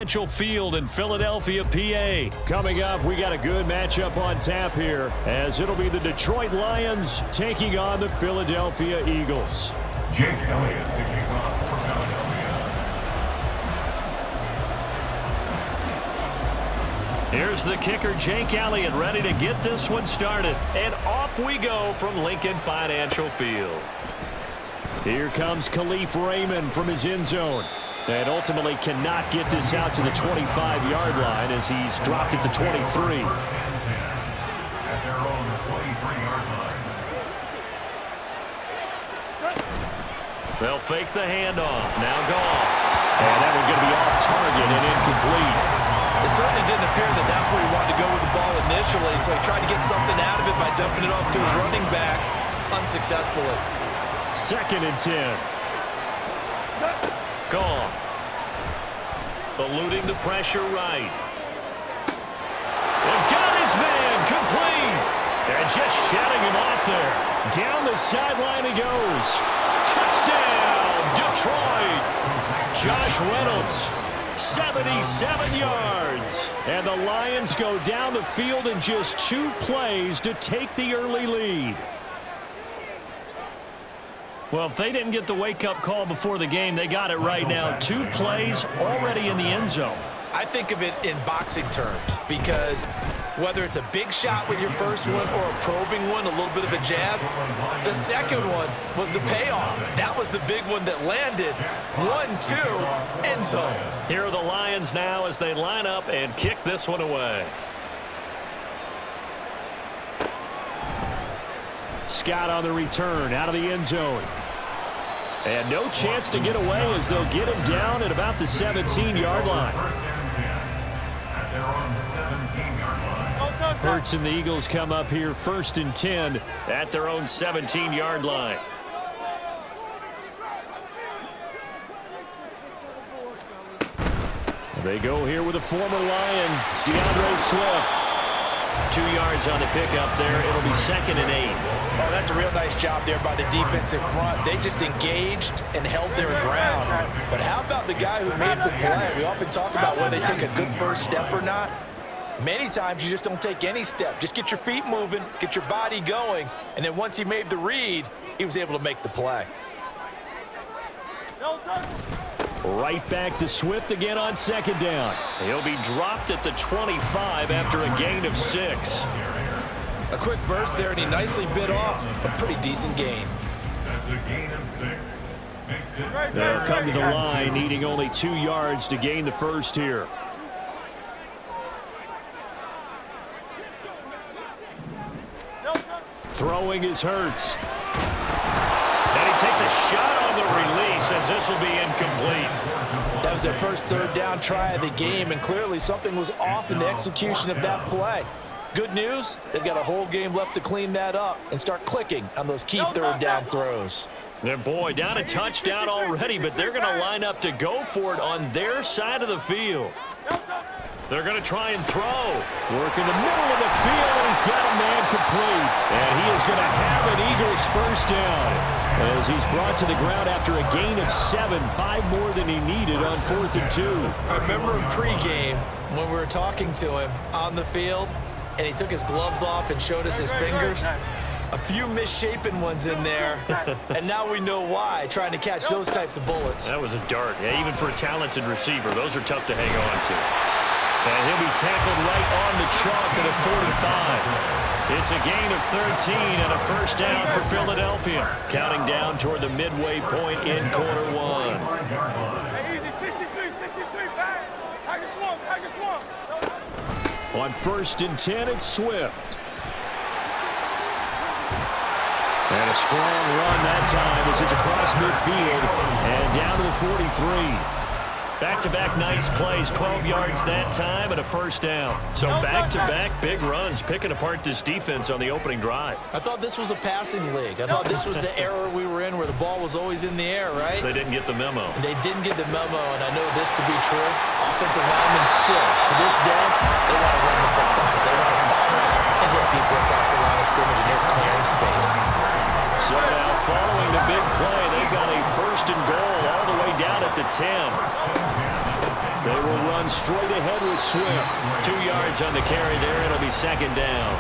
Field in Philadelphia, PA. Coming up, we got a good matchup on tap here, as it'll be the Detroit Lions taking on the Philadelphia Eagles. Jake Elliott taking on for Philadelphia. Here's the kicker, Jake Elliott, ready to get this one started. And off we go from Lincoln Financial Field. Here comes Khalif Raymond from his end zone. And ultimately cannot get this out to the 25-yard line as he's dropped at the 23. At their own 23-yard line. They'll fake the handoff. Now Goff. And that one's going to be off target and incomplete. It certainly didn't appear that that's where he wanted to go with the ball initially, so he tried to get something out of it by dumping it off to his running back unsuccessfully. 2nd and 10. Goff. Eluding the pressure right. And got his man complete. And just shutting him off there. Down the sideline he goes. Touchdown, Detroit. Josh Reynolds, 77 yards. And the Lions go down the field in just 2 plays to take the early lead. Well, if they didn't get the wake-up call before the game, they got it right now. 2 plays already in the end zone. I think of it in boxing terms because whether it's a big shot with your first one or a probing one, a little bit of a jab, the second one was the payoff. That was the big one that landed. 1-2, end zone. Here are the Lions now as they line up and kick this one away. Scott on the return out of the end zone. And no chance to get away as they'll get him down at about the 17-yard line. At their own 17-yard line. Hurts and the Eagles come up here 1st and 10 at their own 17-yard line. They go here with a former Lion. It's DeAndre Swift. 2 yards on the pickup there. It'll be 2nd and 8. Oh, that's a real nice job there by the defensive front. They just engaged and held their ground. But how about the guy who made the play? We often talk about whether they take a good first step or not. Many times you just don't take any step. Just get your feet moving, get your body going, and then once he made the read, he was able to make the play. Right back to Swift again on 2nd down. He'll be dropped at the 25 after a gain of 6. A quick burst there, and he nicely bit off a pretty decent gain. That's a gain of 6. Makes it They'll come to the line, needing only 2 yards to gain the first here. Throwing is Hurts. And he takes a shot on the release as this will be incomplete. That was their first 3rd down try of the game, and clearly something was off in the execution of that play. Good news, they've got a whole game left to clean that up and start clicking on those key 3rd down throws. And boy, down a touchdown already, but they're going to line up to go for it on their side of the field. They're going to try and throw. Work in the middle of the field, and he's got a man complete. And he is going to have an Eagles first down as he's brought to the ground after a gain of 7, 5 more than he needed on 4th and 2. I remember in pregame when we were talking to him on the field, and he took his gloves off and showed us his fingers. A few misshapen ones in there, and now we know why, trying to catch those types of bullets. That was a dart. Yeah, even for a talented receiver, those are tough to hang on to. And he'll be tackled right on the chalk at a 45. It's a gain of 13 and a first down for Philadelphia. Counting down toward the midway point in quarter 1. On 1st and 10, it's Swift. And a strong run that time as it's across midfield and down to the 43. Back-to-back nice plays, 12 yards that time and a first down. So back-to-back big runs, picking apart this defense on the opening drive. I thought this was a passing league. I thought this was the era we were in where the ball was always in the air, right? They didn't get the memo. They didn't get the memo, and I know this to be true. Offensive linemen still, to this day, they want to run the football. They want to fire and hit people across the line of scrimmage, and they're clearing space. So now, following the big play, they've got a 1st and goal all the way down at the 10. They will run straight ahead with Swift. 2 yards on the carry there. It'll be second down.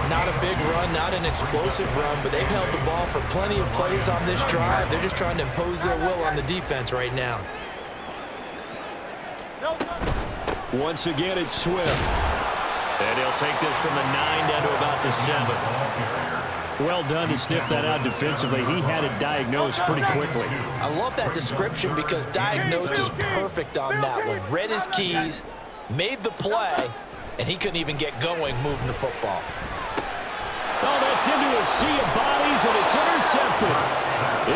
Not a big run, not an explosive run, but they've held the ball for plenty of plays on this drive. They're just trying to impose their will on the defense right now. Once again, it's Swift. And he'll take this from the 9 down to about the 7. Well done to sniff that out defensively. He had it diagnosed pretty quickly. I love that description because diagnosed is perfect on that one. Read his keys, made the play, and he couldn't even get going moving the football. Oh, that's into a sea of bodies, and it's intercepted.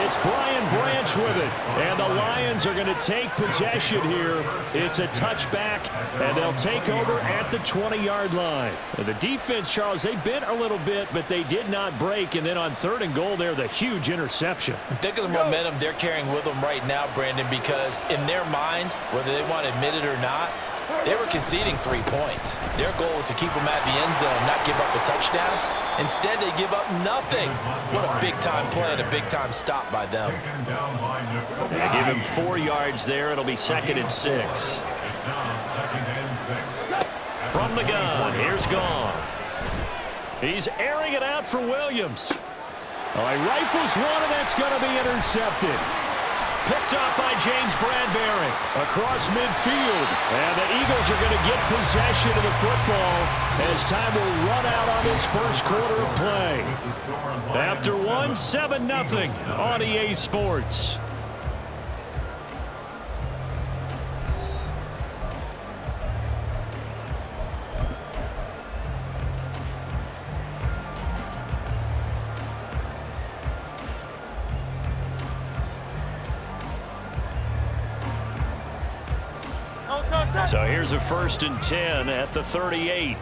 It's Brian Branch with it. And the Lions are going to take possession here. It's a touchback, and they'll take over at the 20-yard line. The defense, Charles, they bit a little bit, but they did not break. And then on 3rd and goal there, the huge interception. Think of the momentum they're carrying with them right now, Brandon, because in their mind, whether they want to admit it or not, they were conceding 3 points. Their goal was to keep them at the end zone, not give up a touchdown. Instead, they give up nothing. What a big-time play and a big-time stop by them. They give him 4 yards there. It'll be 2nd and 6. From the gun, here's Goff. He's airing it out for Williams. Oh, he rifles one, and that's going to be intercepted. Picked up by James Bradbury across midfield. And the Eagles are going to get possession of the football as time will run out on this first quarter of play. After 7-0 on EA Sports. So here's a 1st and 10 at the 38.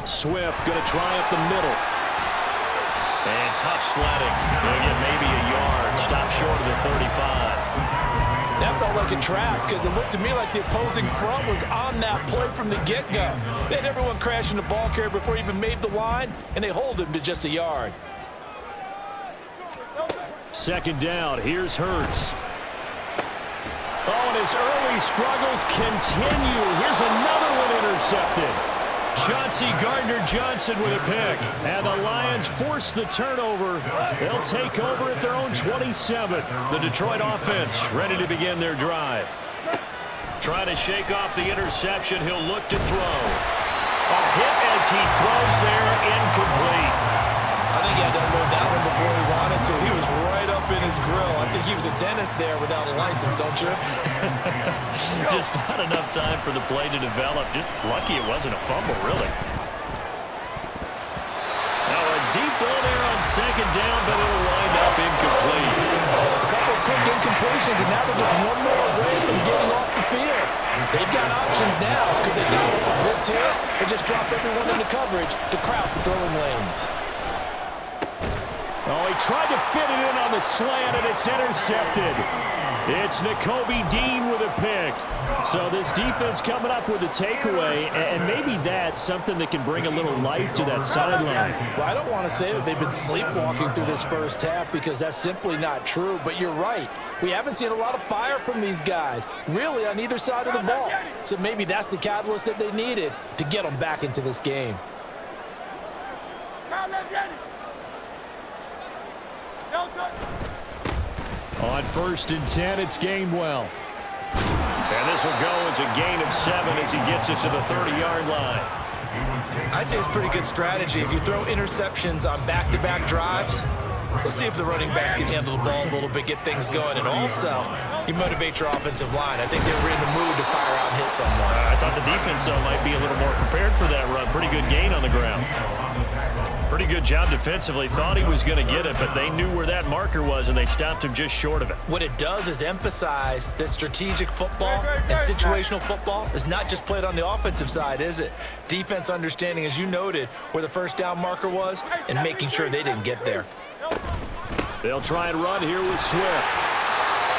Swift going to try up the middle. And tough sledding. He'll get maybe a yard. Stop short of the 35. That felt like a trap because it looked to me like the opposing front was on that play from the get-go. They had everyone crashing the ball carrier before he even made the line, and they hold him to just a yard. 2nd down. Here's Hurts. Oh, and his early struggles continue. Here's another one intercepted. Chauncey Gardner-Johnson with a pick. And the Lions force the turnover. They'll take over at their own 27. The Detroit offense ready to begin their drive. Trying to shake off the interception. He'll look to throw. A hit as he throws there, incomplete. I think he had to unload that one before he wanted to. He was right up in his grill. I think he was a dentist there without a license, don't you? Just not enough time for the play to develop. Just lucky it wasn't a fumble, really. Now a deep ball there on 2nd down, but it'll wind up incomplete. A couple of quick incompletions, and now they're just one more away from getting off the field. They've got options now. Could they dial up a blitz here or just drop everyone into coverage to crowd the throwing lanes? Oh, he tried to fit it in on the slant, and it's intercepted. It's Nakobe Dean with a pick. So this defense coming up with a takeaway, and maybe that's something that can bring a little life to that sideline. Well, I don't want to say that they've been sleepwalking through this first half because that's simply not true, but you're right. We haven't seen a lot of fire from these guys, really on either side of the ball. So maybe that's the catalyst that they needed to get them back into this game. On 1st and 10, it's Gainwell. And this will go as a gain of 7 as he gets it to the 30-yard line. I'd say it's pretty good strategy. If you throw interceptions on back-to-back drives, let's see if the running backs can handle the ball a little bit, get things going, and also you motivate your offensive line. I think they were in the mood to fire out and hit someone. I thought the defense, though, might be a little more prepared for that run. Pretty good gain on the ground. Pretty good job defensively. Thought he was going to get it, but they knew where that marker was, and they stopped him just short of it. What it does is emphasize that strategic football and situational football is not just played on the offensive side, is it? Defense understanding, as you noted, where the first down marker was and making sure they didn't get there. They'll try and run here with Swift.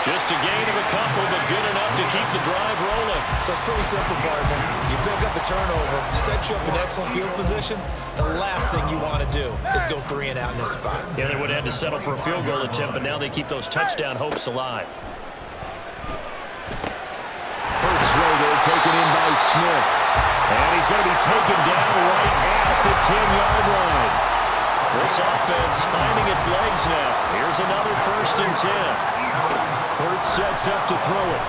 Just a gain of a couple, but good enough to keep the drive rolling. So it's pretty simple, partner. You pick up a turnover, set you up in excellent field position. The last thing you want to do is go 3 and out in this spot. Yeah, they would have had to settle for a field goal attempt, but now they keep those touchdown hopes alive. Smith. And he's going to be taken down right at the 10-yard line. This offense finding its legs now. Here's another 1st and 10. Hurts sets up to throw it.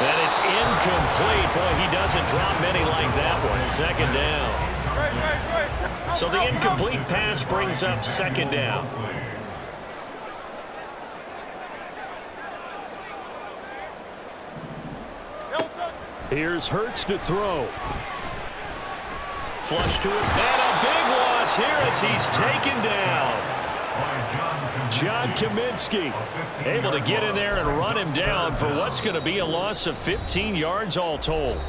And it's incomplete. Boy, he doesn't drop many like that one. 2nd down. So the incomplete pass brings up 2nd down. Here's Hurts to throw. Flush to it. And a big loss here as he's taken down. John Kaminsky able to get in there and run him down for what's going to be a loss of 15 yards all told.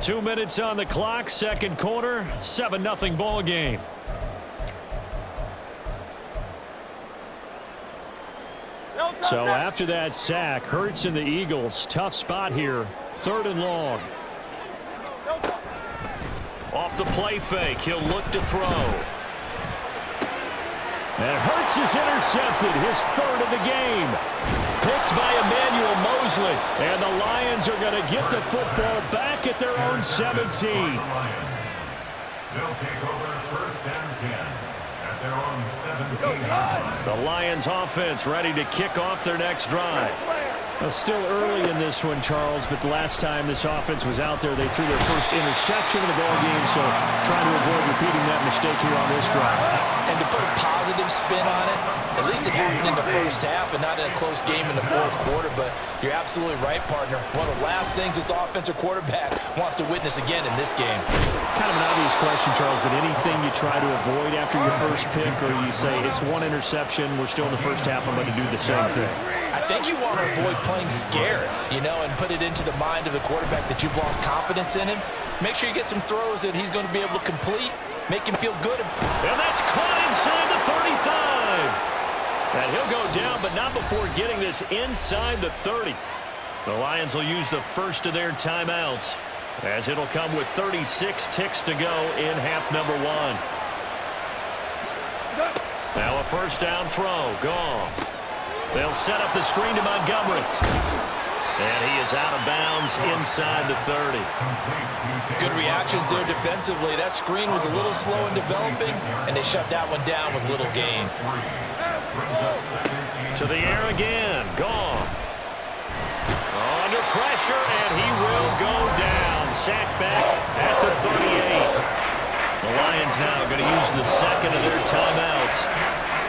2 minutes on the clock, 2nd quarter, 7-0 ball game. So after that sack, Hurts and the Eagles, tough spot here, 3rd and long. Off the play fake, he'll look to throw. And Hurts is intercepted, his 3rd of the game. Picked by Emmanuel Mosley. And the Lions are going to get the football back at their own 17. They'll take over 1st and 10 at their own 17. The Lions offense ready to kick off their next drive. Well, still early in this one, Charles, but the last time this offense was out there, they threw their first interception of the ball game, so trying to avoid repeating that mistake here on this drive. And to put a positive spin on it, at least it happened in the 1st half and not in a close game in the 4th quarter, but you're absolutely right, partner. One of the last things this offensive quarterback wants to witness again in this game. Kind of an obvious question, Charles, but anything you try to avoid after your first pick, or you say it's 1 interception, we're still in the 1st half, I'm going to do the same thing? I think you want to avoid playing scared, you know, and put it into the mind of the quarterback that you've lost confidence in him. Make sure you get some throws that he's going to be able to complete, make him feel good. And that's caught inside the 35. And he'll go down, but not before getting this inside the 30. The Lions will use the first of their timeouts, as it'll come with 36 ticks to go in half number 1. Now a 1st down throw, gone. They'll set up the screen to Montgomery. And he is out of bounds inside the 30. Good reactions there defensively. That screen was a little slow in developing, and they shut that one down with little gain. To the air again. Goff. Under pressure, and he will go down. Sacked back at the 38. The Lions now going to use the 2nd of their timeouts.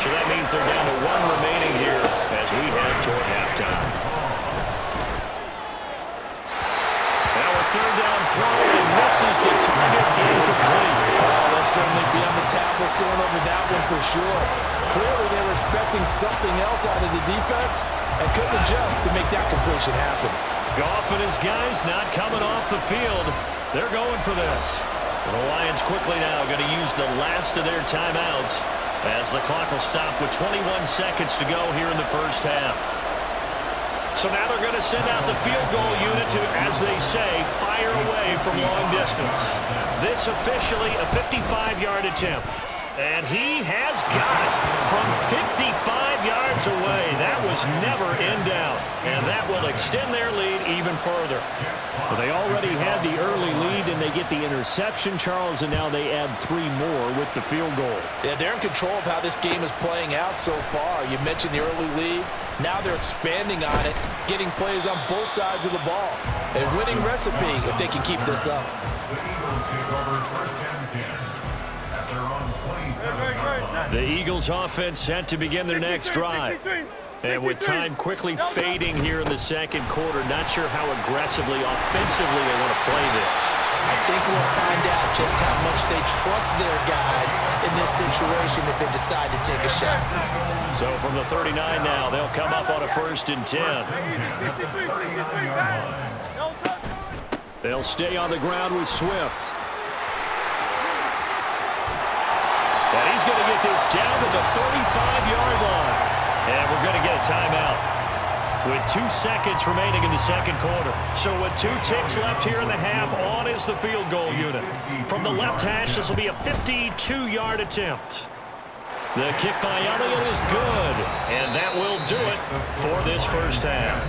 So that means they're down to 1 remaining here as we head toward halftime. Now a 3rd down throw, and misses the target, incomplete. They'll certainly be on the tablets going over that one for sure. Clearly they were expecting something else out of the defense and couldn't adjust to make that completion happen. Goff and his guys not coming off the field. They're going for this. The Lions quickly now going to use the last of their timeouts, as the clock will stop with 21 seconds to go here in the 1st half. So now they're going to send out the field goal unit to, as they say, fire away from long distance. This officially a 55-yard attempt. And he has got it from 55 yards away. That was never in doubt. And that will extend their lead even further. Well, they already had the early lead, and they get the interception, Charles, and now they add 3 more with the field goal. Yeah, they're in control of how this game is playing out so far. You mentioned the early lead. Now they're expanding on it, getting plays on both sides of the ball. A winning recipe if they can keep this up. The Eagles offense set to begin their next drive. And with time quickly fading here in the 2nd quarter, not sure how aggressively, offensively they want to play this. I think we'll find out just how much they trust their guys in this situation if they decide to take a shot. So from the 39 now, they'll come up on a 1st and 10. They'll stay on the ground with Swift. And he's going to get this down to the 35-yard line. And we're going to get a timeout with 2 seconds remaining in the 2nd quarter. So with 2 ticks left here in the half, on is the field goal unit. From the left hash, this will be a 52-yard attempt. The kick by Elliott is good, and that will do it for this 1st half.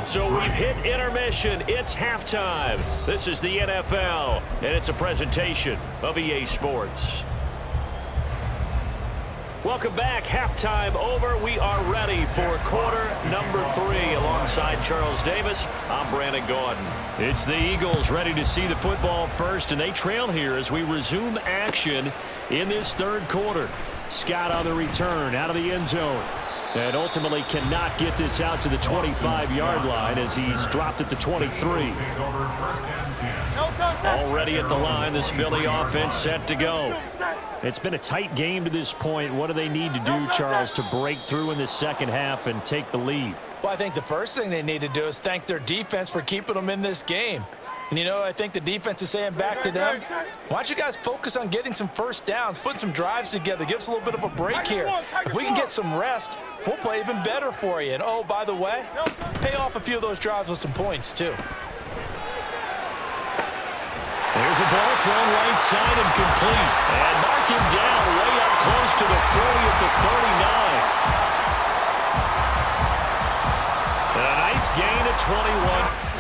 So we've hit intermission. It's halftime. This is the NFL, and it's a presentation of EA Sports. Welcome back. Halftime over. We are ready for quarter number 3. Alongside Charles Davis, I'm Brandon Gaudin. It's the Eagles ready to see the football first, and they trail here as we resume action in this third quarter. Scott on the return out of the end zone. And ultimately cannot get this out to the 25-yard line as he's dropped at the 23. Already at the line, this Philly offense set to go. It's been a tight game to this point. What do they need to do, Charles, to break through in the second half and take the lead? Well, I think the first thing they need to do is thank their defense for keeping them in this game. And, you know, I think the defense is saying back to them, why don't you guys focus on getting some first downs, putting some drives together, give us a little bit of a break here. If we can get some rest, we'll play even better for you. And, oh, by the way, pay off a few of those drives with some points, too. There's a ball thrown right side and complete. And mark him down way up close to the 40 at the 39. A nice gain at 21.